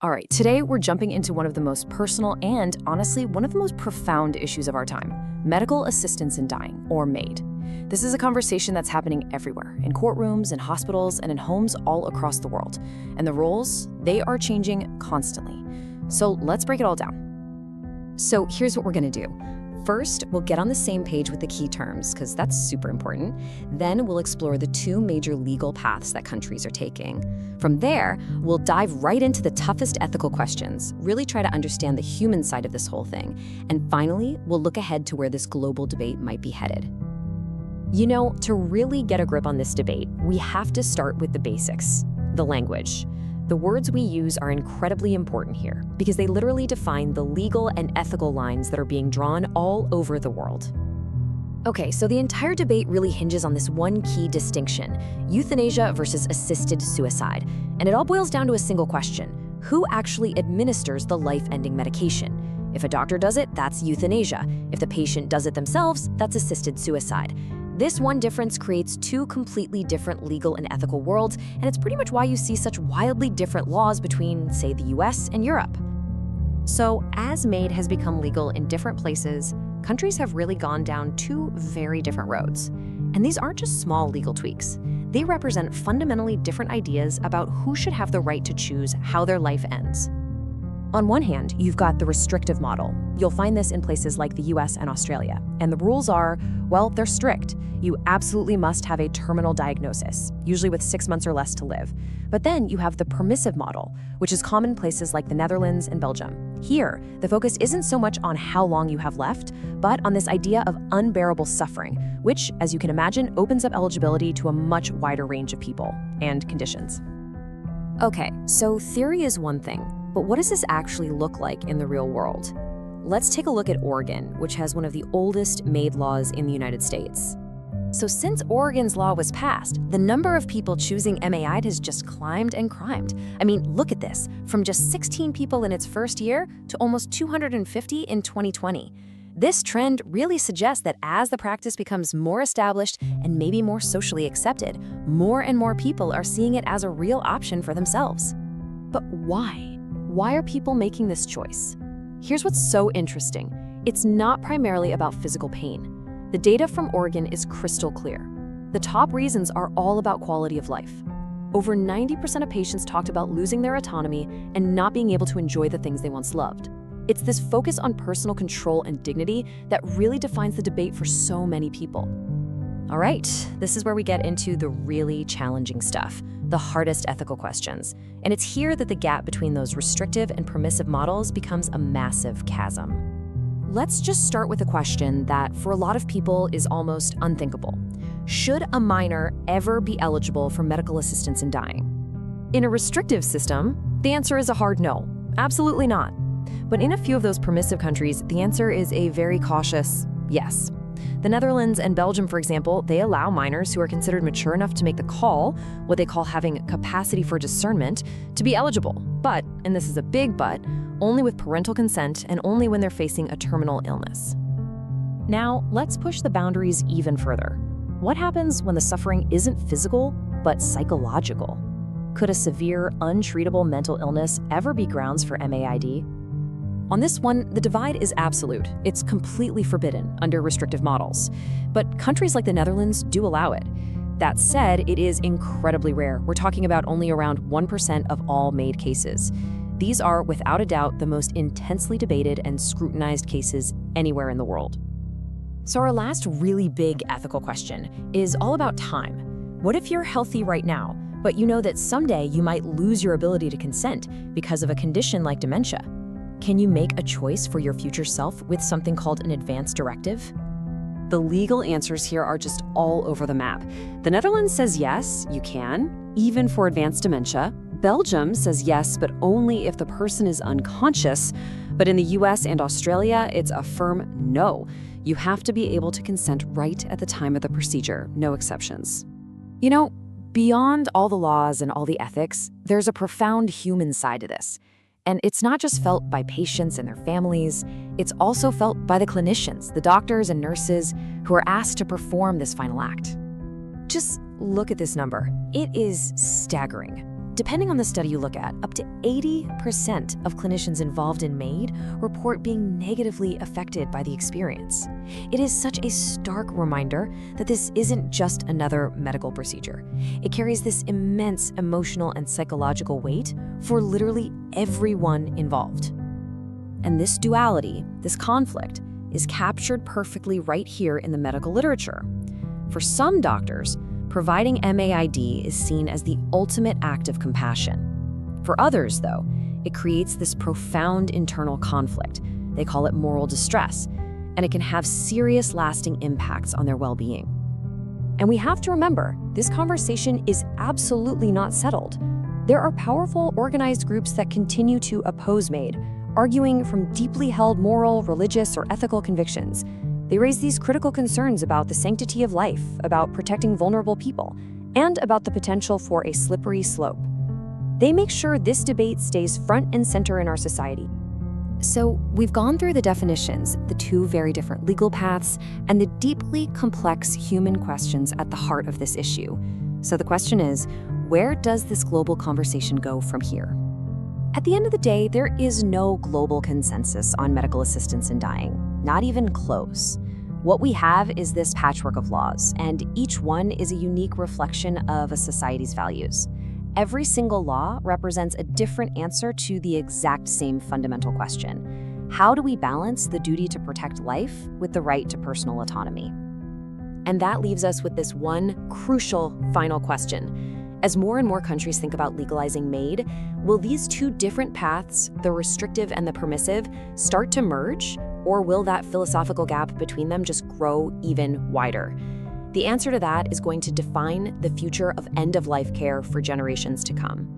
All right, today we're jumping into one of the most personal and, honestly, one of the most profound issues of our time, medical assistance in dying, or MAID. This is a conversation that's happening everywhere, in courtrooms, in hospitals, and in homes all across the world. And the roles, they are changing constantly. So let's break it all down. So here's what we're going to do. First, we'll get on the same page with the key terms, because that's super important. Then we'll explore the two major legal paths that countries are taking. From there, we'll dive right into the toughest ethical questions, really try to understand the human side of this whole thing. And finally, we'll look ahead to where this global debate might be headed. You know, to really get a grip on this debate, we have to start with the basics, the language. The words we use are incredibly important here because they literally define the legal and ethical lines that are being drawn all over the world. Okay, so the entire debate really hinges on this one key distinction, euthanasia versus assisted suicide. And it all boils down to a single question: who actually administers the life-ending medication? If a doctor does it, that's euthanasia. If the patient does it themselves, that's assisted suicide. This one difference creates two completely different legal and ethical worlds, and it's pretty much why you see such wildly different laws between, say, the US and Europe. So, as MAID has become legal in different places, countries have really gone down two very different roads. And these aren't just small legal tweaks. They represent fundamentally different ideas about who should have the right to choose how their life ends. On one hand, you've got the restrictive model. You'll find this in places like the US and Australia. And the rules are, well, they're strict. You absolutely must have a terminal diagnosis, usually with 6 months or less to live. But then you have the permissive model, which is common in places like the Netherlands and Belgium. Here, the focus isn't so much on how long you have left, but on this idea of unbearable suffering, which, as you can imagine, opens up eligibility to a much wider range of people and conditions. Okay, so theory is one thing. But what does this actually look like in the real world? Let's take a look at Oregon, which has one of the oldest MAID laws in the United States. So since Oregon's law was passed, the number of people choosing MAID has just climbed and climbed. I mean, look at this, from just 16 people in its first year to almost 250 in 2020. This trend really suggests that as the practice becomes more established and maybe more socially accepted, more and more people are seeing it as a real option for themselves. But why? Why are people making this choice? Here's what's so interesting. It's not primarily about physical pain. The data from Oregon is crystal clear. The top reasons are all about quality of life. Over 90% of patients talked about losing their autonomy and not being able to enjoy the things they once loved. It's this focus on personal control and dignity that really defines the debate for so many people. All right, this is where we get into the really challenging stuff, the hardest ethical questions. And it's here that the gap between those restrictive and permissive models becomes a massive chasm. Let's just start with a question that, for a lot of people, is almost unthinkable. Should a minor ever be eligible for medical assistance in dying? In a restrictive system, the answer is a hard no. Absolutely not. But in a few of those permissive countries, the answer is a very cautious yes. The Netherlands and Belgium, for example, they allow minors who are considered mature enough to make the call, what they call having capacity for discernment, to be eligible. But, and this is a big but, only with parental consent and only when they're facing a terminal illness. Now, let's push the boundaries even further. What happens when the suffering isn't physical, but psychological? Could a severe, untreatable mental illness ever be grounds for MAID? On this one, the divide is absolute. It's completely forbidden under restrictive models. But countries like the Netherlands do allow it. That said, it is incredibly rare. We're talking about only around 1% of all MAID cases. These are, without a doubt, the most intensely debated and scrutinized cases anywhere in the world. So our last really big ethical question is all about time. What if you're healthy right now, but you know that someday you might lose your ability to consent because of a condition like dementia? Can you make a choice for your future self with something called an advance directive? The legal answers here are just all over the map. The Netherlands says yes, you can, even for advanced dementia. Belgium says yes, but only if the person is unconscious. But in the US and Australia, it's a firm no. You have to be able to consent right at the time of the procedure, no exceptions. You know, beyond all the laws and all the ethics, there's a profound human side to this. And it's not just felt by patients and their families, it's also felt by the clinicians, the doctors and nurses who are asked to perform this final act. Just look at this number. It is staggering. Depending on the study you look at, up to 80% of clinicians involved in MAID report being negatively affected by the experience. It is such a stark reminder that this isn't just another medical procedure. It carries this immense emotional and psychological weight for literally everyone involved. And this duality, this conflict, is captured perfectly right here in the medical literature. For some doctors, providing MAID is seen as the ultimate act of compassion. For others, though, it creates this profound internal conflict. They call it moral distress, and it can have serious lasting impacts on their well-being. And we have to remember, this conversation is absolutely not settled. There are powerful, organized groups that continue to oppose MAID, arguing from deeply held moral, religious, or ethical convictions. They raise these critical concerns about the sanctity of life, about protecting vulnerable people, and about the potential for a slippery slope. They make sure this debate stays front and center in our society. So we've gone through the definitions, the two very different legal paths, and the deeply complex human questions at the heart of this issue. So the question is, where does this global conversation go from here? At the end of the day, there is no global consensus on medical assistance in dying, not even close. What we have is this patchwork of laws, and each one is a unique reflection of a society's values. Every single law represents a different answer to the exact same fundamental question. How do we balance the duty to protect life with the right to personal autonomy? And that leaves us with this one crucial final question. As more and more countries think about legalizing MAID, will these two different paths, the restrictive and the permissive, start to merge? Or will that philosophical gap between them just grow even wider? The answer to that is going to define the future of end-of-life care for generations to come.